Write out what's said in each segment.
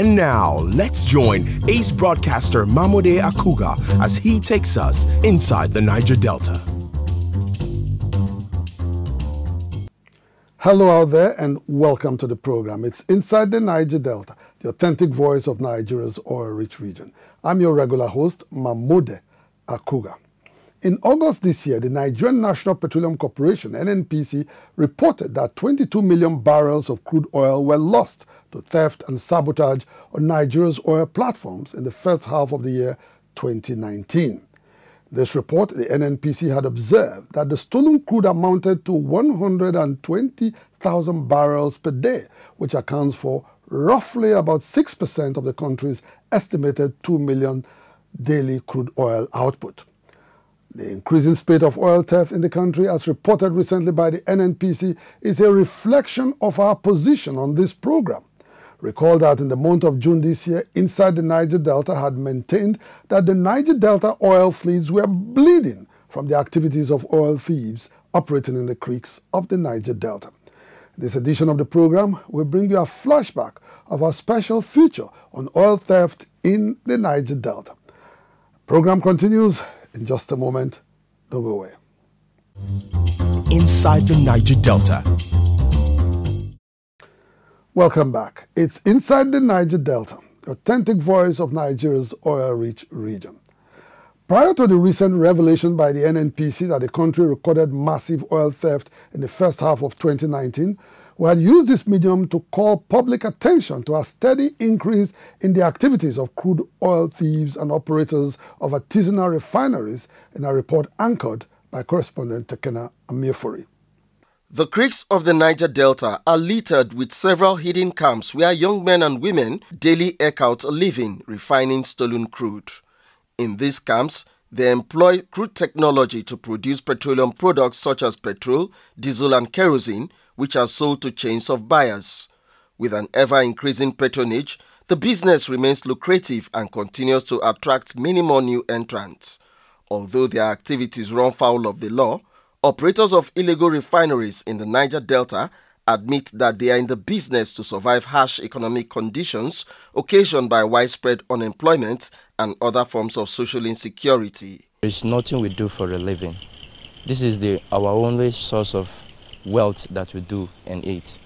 And now, let's join ace broadcaster Mamode Akugha as he takes us inside the Niger Delta. Hello out there and welcome to the program. It's Inside the Niger Delta, the authentic voice of Nigeria's oil-rich region. I'm your regular host, Mamode Akugha. In August this year, the Nigerian National Petroleum Corporation, NNPC, reported that 22 million barrels of crude oil were lost to theft and sabotage on Nigeria's oil platforms in the first half of the year 2019. This report, the NNPC had observed that the stolen crude amounted to 120,000 barrels per day, which accounts for roughly about 6% of the country's estimated 2 million daily crude oil output. The increasing spate of oil theft in the country, as reported recently by the NNPC, is a reflection of our position on this program. Recall that in the month of June this year, Inside the Niger Delta had maintained that the Niger Delta oil fleets were bleeding from the activities of oil thieves operating in the creeks of the Niger Delta. This edition of the program will bring you a flashback of our special feature on oil theft in the Niger Delta. The program continues in just a moment. Don't go away. Inside the Niger Delta. Welcome back. It's Inside the Niger Delta, the authentic voice of Nigeria's oil-rich region. Prior to the recent revelation by the NNPC that the country recorded massive oil theft in the first half of 2019, we had used this medium to call public attention to a steady increase in the activities of crude oil thieves and operators of artisanal refineries in a report anchored by correspondent Tekena Amirfori. The creeks of the Niger Delta are littered with several hidden camps where young men and women daily eke out a living refining stolen crude. In these camps, they employ crude technology to produce petroleum products such as petrol, diesel and kerosene, which are sold to chains of buyers. With an ever-increasing patronage, the business remains lucrative and continues to attract many more new entrants. Although their activities run foul of the law, operators of illegal refineries in the Niger Delta admit that they are in the business to survive harsh economic conditions occasioned by widespread unemployment and other forms of social insecurity. There is nothing we do for a living. This is our only source of wealth that we do and eat.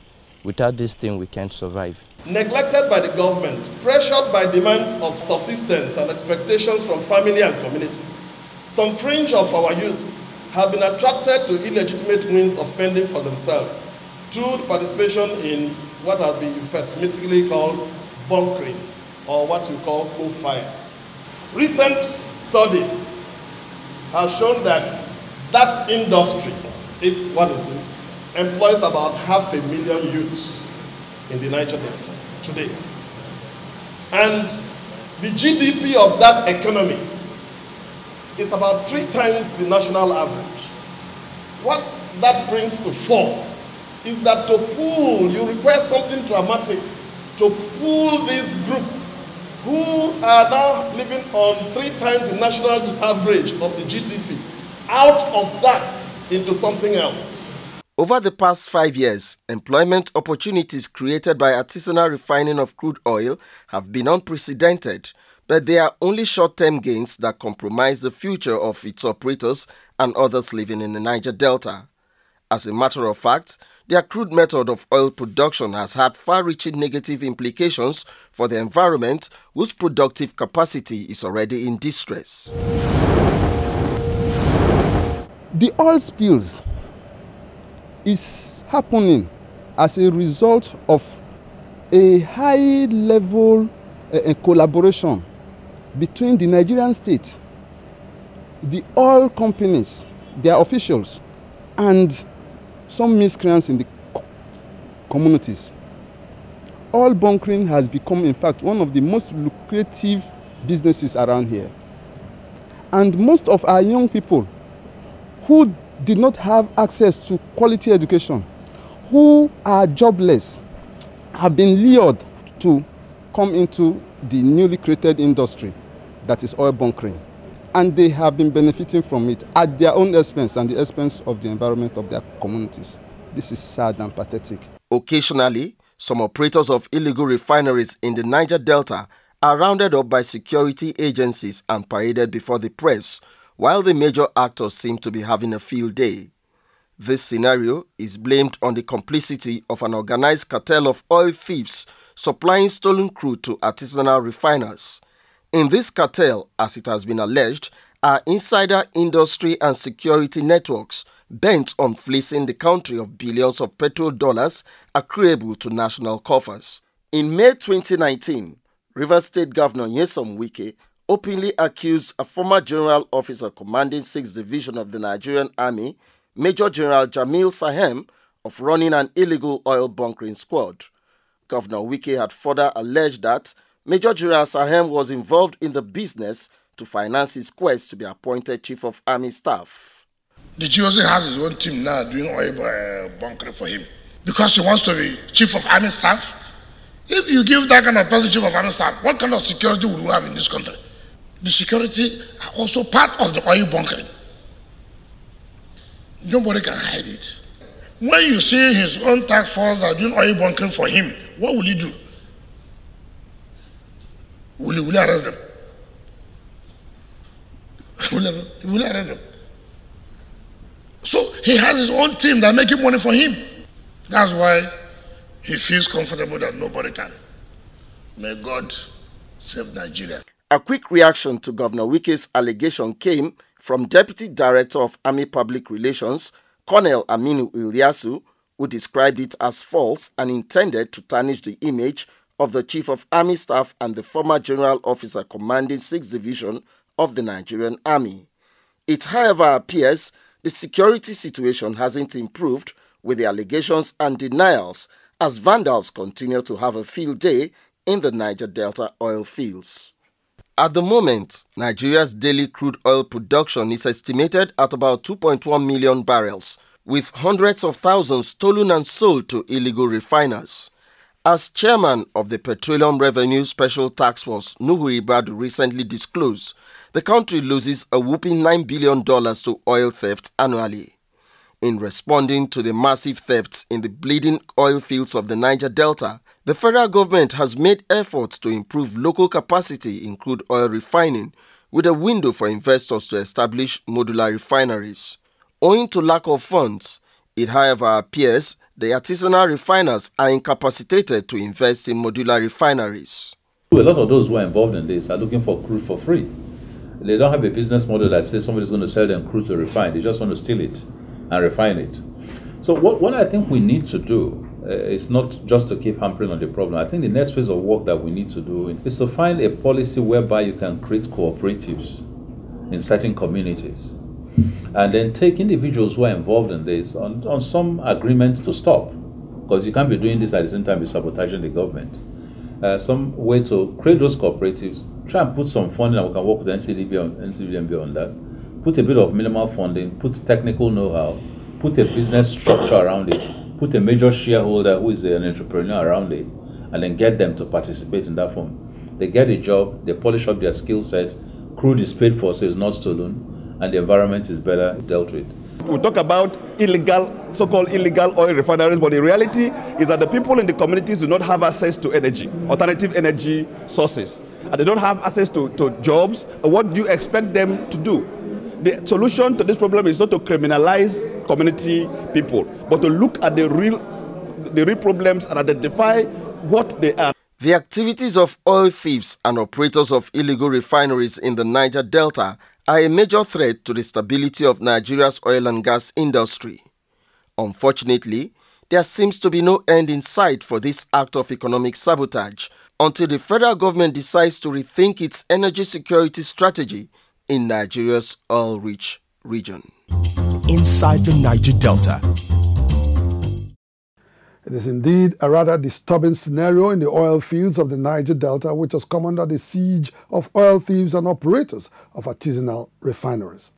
Without this thing, we can't survive. Neglected by the government, pressured by demands of subsistence and expectations from family and community, some fringe of our youth have been attracted to illegitimate means of fending for themselves through participation in what has been euphemistically called bunkering, or what we call bullfire. Recent study has shown that that industry, if what it is, employs about 500,000 youths in the Niger Delta today. And the GDP of that economy is about 3 times the national average. What that brings to fore is that to pull, you require something dramatic, to pull this group who are now living on 3 times the national average of the GDP out of that into something else. Over the past 5 years, employment opportunities created by artisanal refining of crude oil have been unprecedented, but they are only short-term gains that compromise the future of its operators and others living in the Niger Delta. As a matter of fact, their crude method of oil production has had far-reaching negative implications for the environment, whose productive capacity is already in distress. The oil spills is happening as a result of a high-level collaboration between the Nigerian state, the oil companies, their officials, and some miscreants in the communities. Oil bunkering has become, in fact, one of the most lucrative businesses around here. And most of our young people who did not have access to quality education, who are jobless, have been lured to come into the newly created industry that is oil bunkering. And they have been benefiting from it at their own expense and the expense of the environment of their communities. This is sad and pathetic. Occasionally, Some operators of illegal refineries in the Niger Delta are rounded up by security agencies and paraded before the press, while the major actors seem to be having a field day. This scenario is blamed on the complicity of an organized cartel of oil thieves supplying stolen crude to artisanal refiners. In this cartel, as it has been alleged, are insider industry and security networks bent on fleecing the country of billions of petrol dollars accruable to national coffers. In May 2019, Rivers State Governor Nyesom Wike openly accused a former general officer commanding 6th Division of the Nigerian Army, Major General Jamil Sahem, of running an illegal oil bunkering squad. Governor Wike had further alleged that Major General Sahem was involved in the business to finance his quest to be appointed Chief of Army Staff. The GOC has his own team now doing oil bunkering for him because he wants to be Chief of Army Staff. If you give that kind of person Chief of Army Staff, what kind of security would we have in this country? The security are also part of the oil bunkering. Nobody can hide it. When you see his own task force are doing oil bunkering for him, what will he do? Will he arrest them? Will arrest them? So he has his own team that making money for him. That's why he feels comfortable that nobody can. May God save Nigeria. A quick reaction to Governor Wike's allegation came from Deputy Director of Army Public Relations, Colonel Aminu Ilyasu, who described it as false and intended to tarnish the image of the Chief of Army Staff and the former General Officer commanding 6th Division of the Nigerian Army. It, however, appears the security situation hasn't improved with the allegations and denials as vandals continue to have a field day in the Niger Delta oil fields. At the moment, Nigeria's daily crude oil production is estimated at about 2.1 million barrels, with hundreds of thousands stolen and sold to illegal refiners. As chairman of the Petroleum Revenue Special Task Force, Nuhu Ibadu recently disclosed, the country loses a whopping $9 billion to oil theft annually. In responding to the massive thefts in the bleeding oil fields of the Niger Delta, the federal government has made efforts to improve local capacity in crude oil refining with a window for investors to establish modular refineries. Owing to lack of funds, it however appears the artisanal refiners are incapacitated to invest in modular refineries. A lot of those who are involved in this are looking for crude for free. They don't have a business model that says somebody's going to sell them crude to refine. They just want to steal it and refine it. So what I think we need to do is not just to keep hampering on the problem. I think the next phase of work that we need to do is to find a policy whereby you can create cooperatives in certain communities and then take individuals who are involved in this on some agreement to stop, because you can't be doing this at the same time you're sabotaging the government. Some way to create those cooperatives, try and put some funding, and we can work with NCDMB on that. Put a bit of minimal funding, put technical know-how, put a business structure around it, put a major shareholder who is an entrepreneur around it, and then get them to participate in that form. They get a job, they polish up their skill set, crude is paid for so it's not stolen, and the environment is better dealt with. We talk about so-called illegal oil refineries, but the reality is that the people in the communities do not have access to energy, alternative energy sources, and they don't have access to jobs. What do you expect them to do? The solution to this problem is not to criminalize community people, but to look at the real problems and identify what they are. The activities of oil thieves and operators of illegal refineries in the Niger Delta are a major threat to the stability of Nigeria's oil and gas industry. Unfortunately, there seems to be no end in sight for this act of economic sabotage until the federal government decides to rethink its energy security strategy in Nigeria's oil-rich region. Inside the Niger Delta. It is indeed a rather disturbing scenario in the oil fields of the Niger Delta, which has come under the siege of oil thieves and operators of artisanal refineries.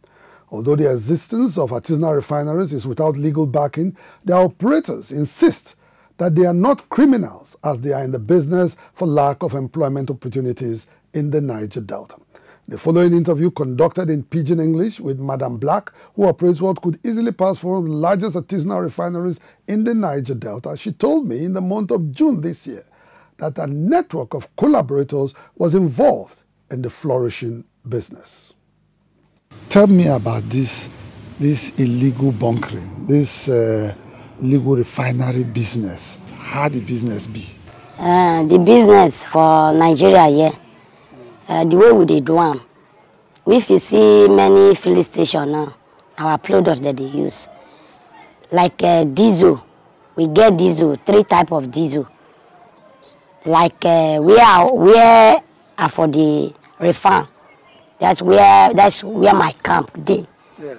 Although the existence of artisanal refineries is without legal backing, their operators insist that they are not criminals, as they are in the business for lack of employment opportunities in the Niger Delta. The following interview, conducted in Pidgin English with Madam Black, who operates what could easily pass for one of the largest artisanal refineries in the Niger Delta, she told me in the month of June this year that a network of collaborators was involved in the flourishing business. Tell me about this illegal bunkering, this illegal refinery business. How the business be? The business for Nigeria here, the way we do them, if you see many filling stations now, our products that they use, like diesel, we get diesel, 3 types of diesel. Like we are for the refine. That's where my camp dey. Yeah.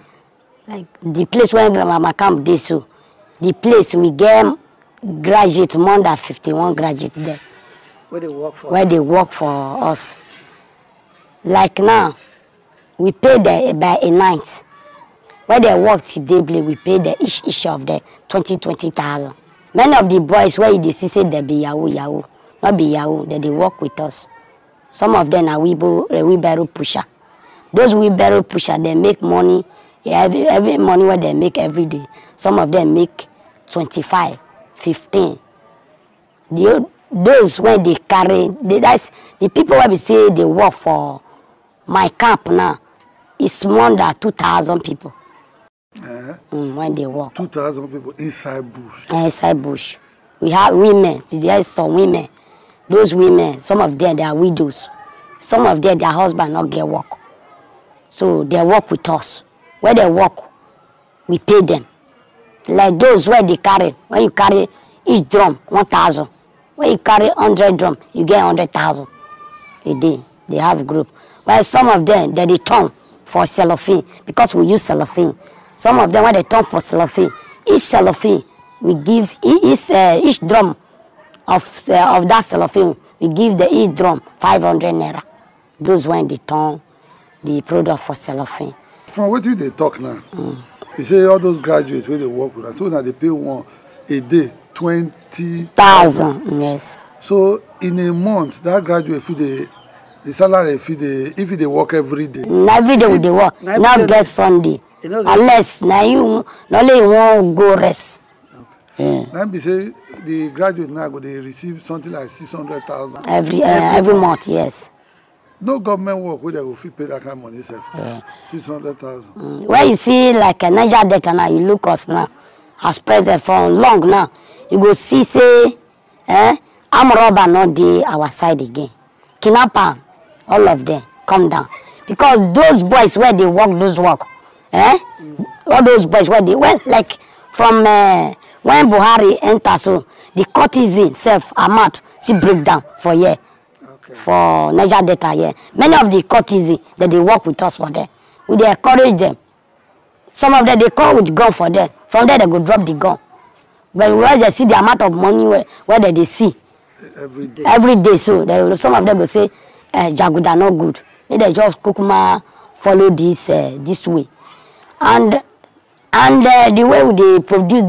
Like the place where my camp dey, so the place we get graduate, more than 51 graduates there. Where they work for? Where they work for us. Like now, we pay them by a night. Where they work today, we pay them each of them 20,000. Many of the boys where they see say they be Yahoo, not be Yahoo, they work with us. Some of them are wheelbarrow pusher. Those wheelbarrow pusher, they make money, every money what they make every day. Some of them make 25, 15. Those when they carry, that's the people where we say they work for my camp now, it's more than 2,000 people. When they work. 2,000 people inside bush. Inside bush. We have women, there's some women. Those women, some of them, they are widows. Some of them, their husband not get work. So they work with us. Where they work, we pay them. Like those where they carry, when you carry each drum, 1,000. When you carry 100 drum, you get 100,000 a day. They have a group. But some of them, they turn for cellophane, because we use cellophane. Some of them, when they turn for cellophane, each cellophane, we give each drum of that cellophane, we give each drum 500 naira. Those when they turn the product for cellophane. From what do they talk now? You say all those graduates where they work with us, so now they pay one a day 20,000. Yes. So in a month, that graduate the salary if they work every day. Every day they work. Not get Sunday. Unless now you only won't go rest. Okay. Now be say the graduate now they receive something like 600,000 every month. Yes. No government work where they will pay that kind of money, sir. 600,000. When you see like a Niger Delta now, you look us now as president for long now, you go see say, I'm robber not the our side again. Kidnapper, all of them come down because those boys where they work, all those boys where they went like from when Buhari enter, so the courtesan self amount see breakdown for year. For Niger Delta here. Many of the courtesans that they work with us for them. We they encourage them. Some of them they come with gun for them. From there they go drop the gun. But when they see the amount of money where they see every day, so some of them will say Jaguda not good. They just kukuma follow this way. And the way they produce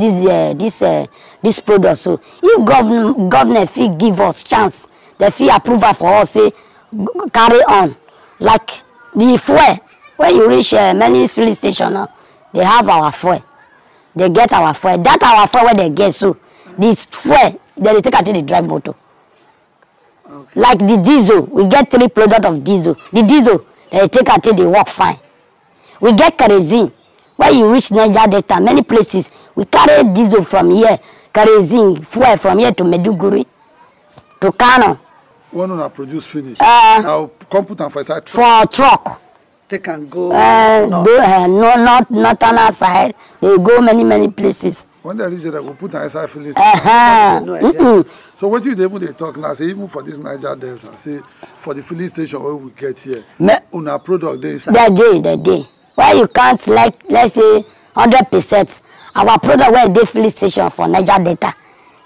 this product, so if government fee give us chance, the fee approval for us say carry on. Like the fuel, when you reach many filling stations now, they have our fuel. They get our fuel. That our fuel where they get, so this fuel they take until the drive motor. Okay. Like the diesel, we get 3 products of diesel. The diesel they take until they work fine. We get kerosene. When you reach Niger Delta, many places we carry diesel from here, kerosene fuel from here to Meduguri, to Kano. One on produce finish. Now come put on for side truck. For truck. They can go. Not on our side. They go many places. When they reach there, they will put on side filling. So what you even they talk now? Say even for this Niger Delta, say for the filling station where we get here, on our product they say. The day. Why you can't like let's say 100%. Our product where they filling station for Niger Delta,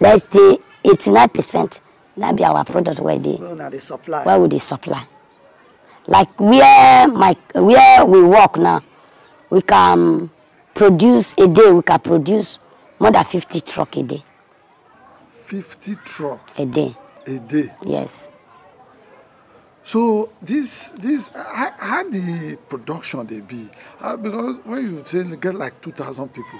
let's say 89%. That be our product where they supply. Where would they supply? Like where we work now, we can produce a day. We can produce more than 50 trucks a day. 50 trucks a day. A day. Yes. So how the production they be? Because when you say you get like 2,000 people,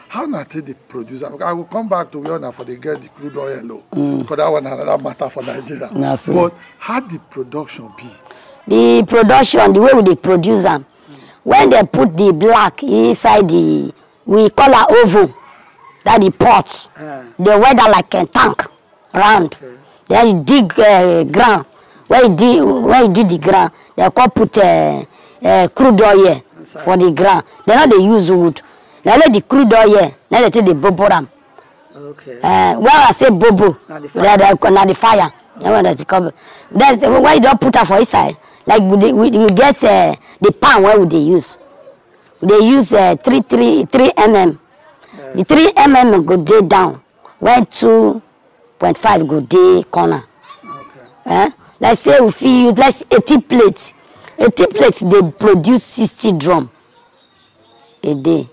how not they produce? I will come back to Ghana for they get the crude oil, because that one another matter for Nigeria. But how the production be? The production, the way they produce them, when they put the black inside we call it oven, that the pot, they weather like a tank round. Okay. Then you dig ground. When you do the ground, they can put crude oil for the ground. They not they use wood. They let the crude oil, then they take the bobo ram. Okay. When I say bobo, not the fire. That's why you don't put her for inside. Like we get the pan where would they use? They use 3 mm. The 3 mm go day down, where 2.5 go day corner. Okay. Let's say if we use 80 plates. 80 plates they produce 60 drum a day.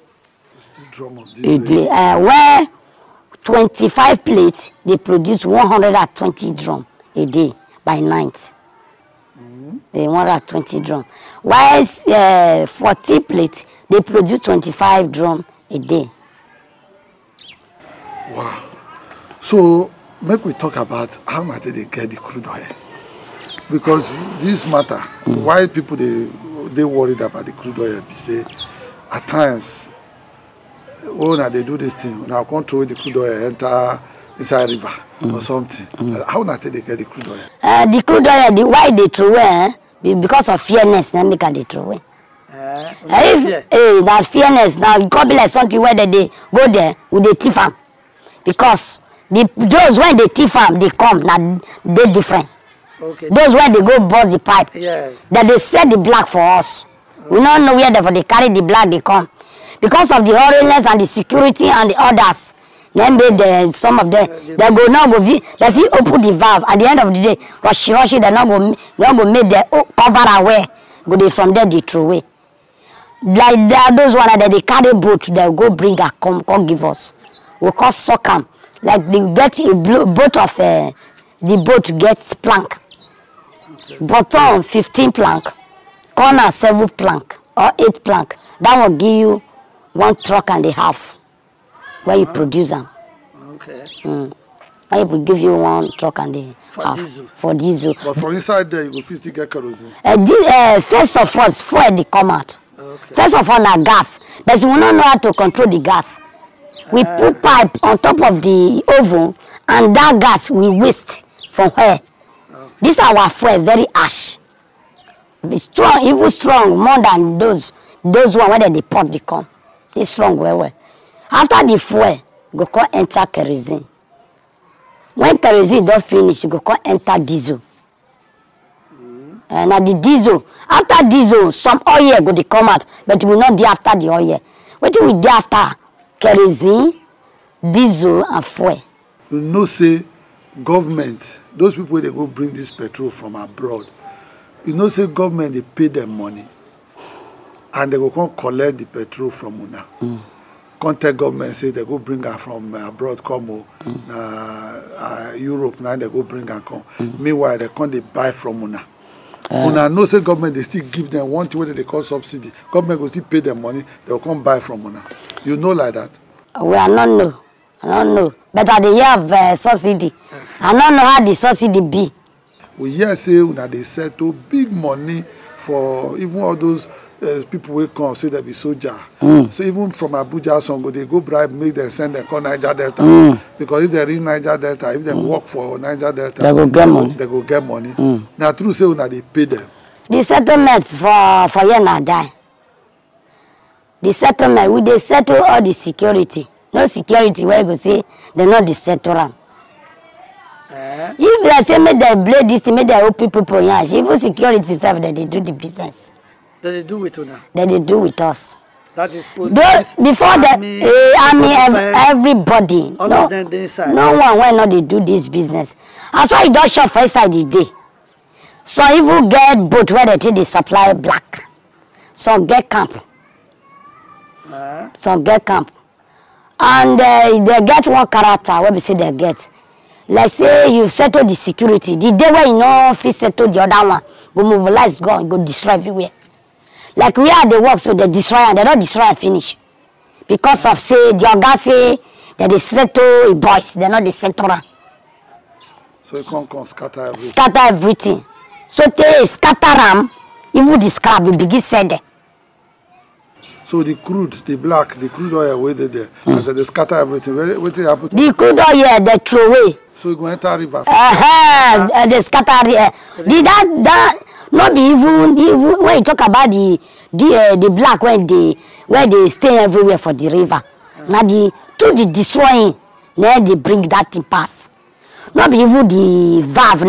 60 drum a day. Where 25 plates they produce 120 drum a day by night. 120 drum. While 40 plates they produce 25 drum a day. Wow. So make we talk about how much they get the crude oil. Because this matter, why people they worried about the crude oil, they say at times, now they do this thing, now control the crude oil enter inside river or something. How not they get the crude oil? The crude oil, why they throw away? Because of fearness, then make they throw away. That fearness, now it could be like something where they go there with the thief farm. Because those when they thief farm, they come, now they different. Okay. Those where they go bust the pipe, that they set the black for us. Okay. We don't know where they carry the black, they come. Because of the hurriedness and the security and the orders, then some of them, they go now go, if you open the valve, at the end of the day, rush, they not go make the cover away, go they from there they throw away. Like those one that they carry boat, they go bring a come give us. We call sockam. Like they get a boat of the boat gets plank. Bottom 15 plank, corner 7 plank or 8 plank. That will give you 1 truck and a half where you produce them. Okay. I will give you 1 truck and a half diesel. For diesel. But from inside there you will still get kerosene. First of all, fuel they come out. Okay. First of all, na gas. But we don't know how to control the gas. We put pipe on top of the oven, and that gas we waste from where. This our fuel very ash. It's strong, even strong more than those one where they pot they come. It's strong well. After the fuel, go come enter kerosene. When kerosene don't finish, you go come enter diesel. And the diesel, after diesel, some oil go they come out, but we not do after the oil. What do we do after kerosene, diesel, and fuel? You know, say government. Those people they go bring this petrol from abroad. You know, say government they pay them money, and they go come collect the petrol from una. Contact government say they go bring her from abroad, come Europe now they go bring her come. Meanwhile they come they buy from una. Una know say government they still give them one thing what they call subsidy. Government go still pay them money. They will come buy from una. You know like that? We are not know. I don't know. But at the year of subsidy, I don't know how the subsidy be. We hear say that they settle big money for even all those people who come say they be soldier. So even from Abuja, some go they go bribe, make them send them call Niger Delta. Because if they reach Niger Delta, if they work for Niger Delta, they go get money. They go get money. Now true say that they pay them. The settlements for year na die. The settlement, we they settle all the security. No security where you go say they not the settle them. If they say make they blade this, make they open people yash. Even security stuff that they do the business. That they do with you now. That they do with us. That is police, before army, the army, everybody. All of them inside. No one why not they do this business. That's why you don't shop for inside the day. So even get boat where they take the supply black. So get camp. So get camp. And they get one character where we say they get. Let's say you settle the security. The day when you know if you settle the other one, go mobilize, go destroy everywhere. Like we are the work, so they destroy and they don't destroy and finish. Because of say the oga say that they settle boys, they're not the settlers. So you can't scatter everything. Scatter everything. So they scatter them, even the scrap will begin said there. So the crude, the crude oil where they as they scatter everything. What they happen? The crude oil they throw away. So you go enter river. They scatter that not be even when you talk about the black where they stay everywhere for the river. Now the destroying, then they bring that thing pass. Not be even the valve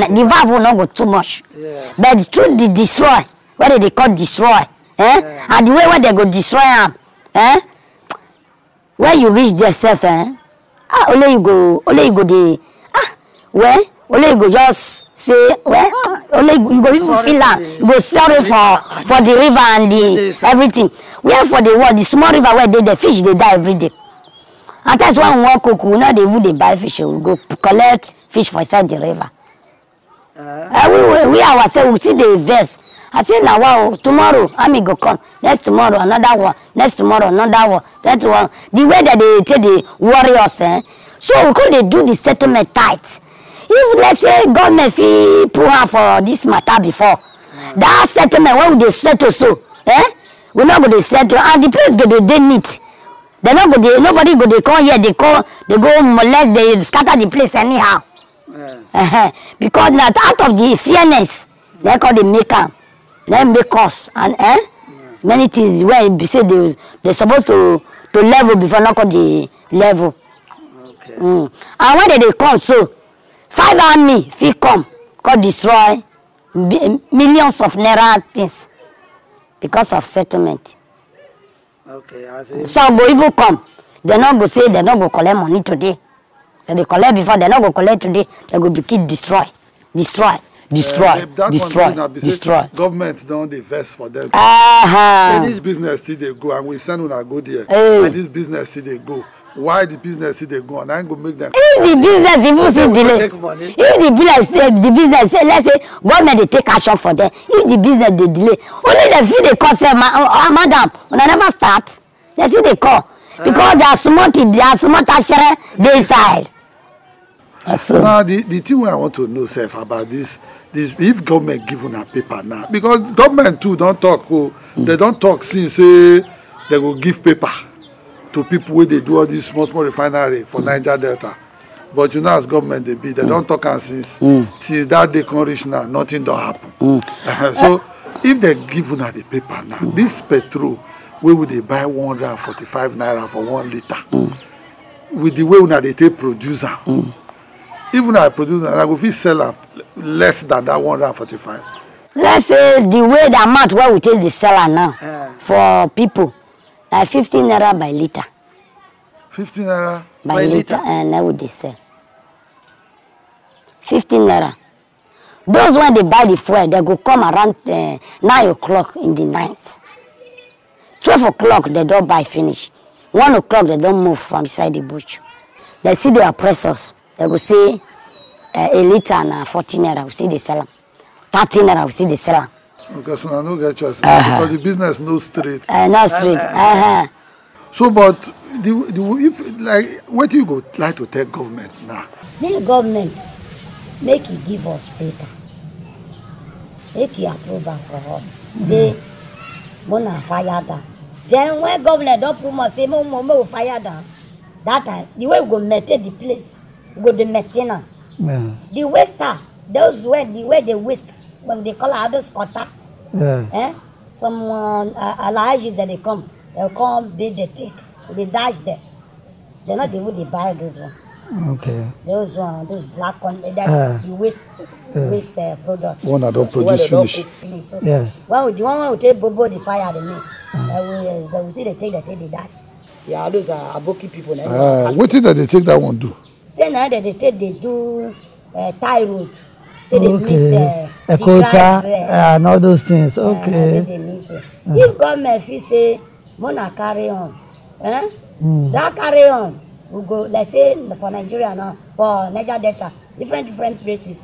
will not go too much. Yeah. But through the destroy, what they call destroy, and the way where they go destroy them, when you reach there self, only you go only you go just say, only you go even feel that, you go sorry for the river and the everything. Where for the world, the small river where the fish they die every day. And that's why we want cook, we know they buy fish, we go collect fish for inside the river. We ourselves, we see the vest. I say now, wow, tomorrow, I go come. Next tomorrow, another one. Next tomorrow, another one. That one. The way that they take the warriors, so we could they do the settlement tight. If let's say government fee put her for this matter before, that settlement, when they settle so, we're not going to settle, and the place get they meet. They not go, nobody go, they come here, they go molest, they scatter the place anyhow. Yes. Because that out of the fairness, they call the maker. They make us and many things where they say they're supposed to level before not the level. Okay. And when they come, so 5 army fee come destroy millions of naira things because of settlement. Okay, I see. So go even come. They not go say they not go collect money today. They collect before, they not go collect today. They go be keep destroy. Government don't invest for them. And this business see they go and we send when I go there. And this business see they go. Why the business see they go and I go make them. If the business even see delay. If the business say let's say government they take action for them. If the business they delay, only the few they call say madam, when I never start, they see they call. Because they are smart actually they inside. Now the thing I want to know, Seth, about this if government give a paper now, because government too don't talk, they don't talk since say they will give paper to people where they do all these small refinery for Niger Delta. But you know as government they don't talk and since that day can reach now, nothing don't happen. So if they give the paper now, this petrol, where would they buy 145 naira for 1 liter? With the way they take producer. Even I produce, I go fit sell up less than that 145. Let's say the way the amount where we take the seller now for people, like 15 naira by liter. 15 naira by liter, and now would they sell 15 naira. Those when they buy the fuel, they go come around 9 o'clock in the night. 12 o'clock they don't buy finish. 1 o'clock they don't move from inside the bush. They see the oppressors. They will say a liter and 14 naira, we see the seller. 13 naira, we see the seller. Because I don't get choice because the business no straight. No straight. So, but if like, what do you go like to tell government now? The government make it give us paper. Make it approval for us. Say, Mona fire down. Then when government don't promote, say, Mona fire down. That time, the way we go maintain the place. Go the maintenance. Yeah. The waster, those where they waste when they call others contact. Yeah. Some allies that they'll come, they take, they dash there. They're not the way they buy those ones. Okay. Those black ones, that's the waste product. One that don't produce finish. So yes. Well, the one who take bobo the fire they make. They will see they take the dash. Yeah, those are aboki people. What is that they take that one do? Say now that they do tie road. They miss Ekota and all those things. Okay. They miss if government fee say, Mona carry on. That carry on. We go, let's say for Nigeria now, for Niger Delta, different places.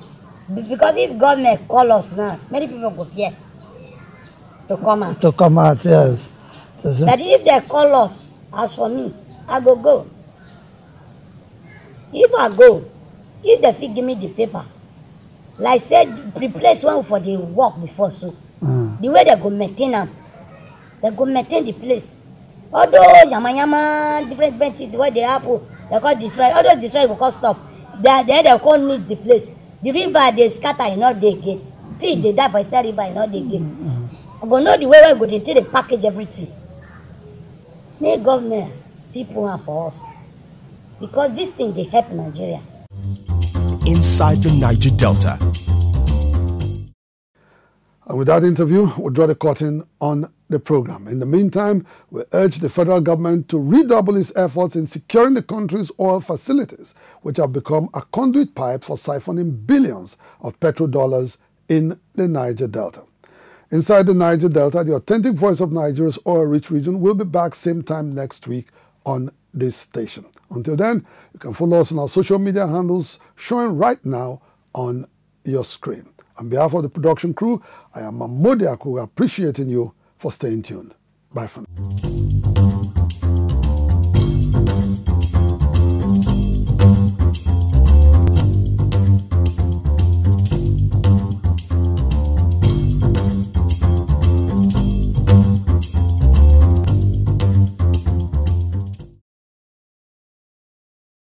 Because if government call us now, many people go fear to come out. To come out, yes. But if they call us, as for me, I go. If I go, if they fit give me the paper, like said, replace one for the work before, so the way they go maintain them, they go maintain the place. Although yama different things where they happen, they call destroy. Although destroy will cost stop. Then they can't need the place. The river they scatter, you know they get. Fish they die for the river, you know they get. I go know the way we go to they package everything. Make government people are for us. Because this thing they help Nigeria. Inside the Niger Delta. And with that interview, we'll draw the curtain on the program. In the meantime, we urge the federal government to redouble its efforts in securing the country's oil facilities, which have become a conduit pipe for siphoning billions of petrodollars in the Niger Delta. Inside the Niger Delta, the authentic voice of Nigeria's oil-rich region will be back same time next week on this station. Until then, you can follow us on our social media handles showing right now on your screen. On behalf of the production crew, I am Mamode Akugha, appreciating you for staying tuned. Bye for now.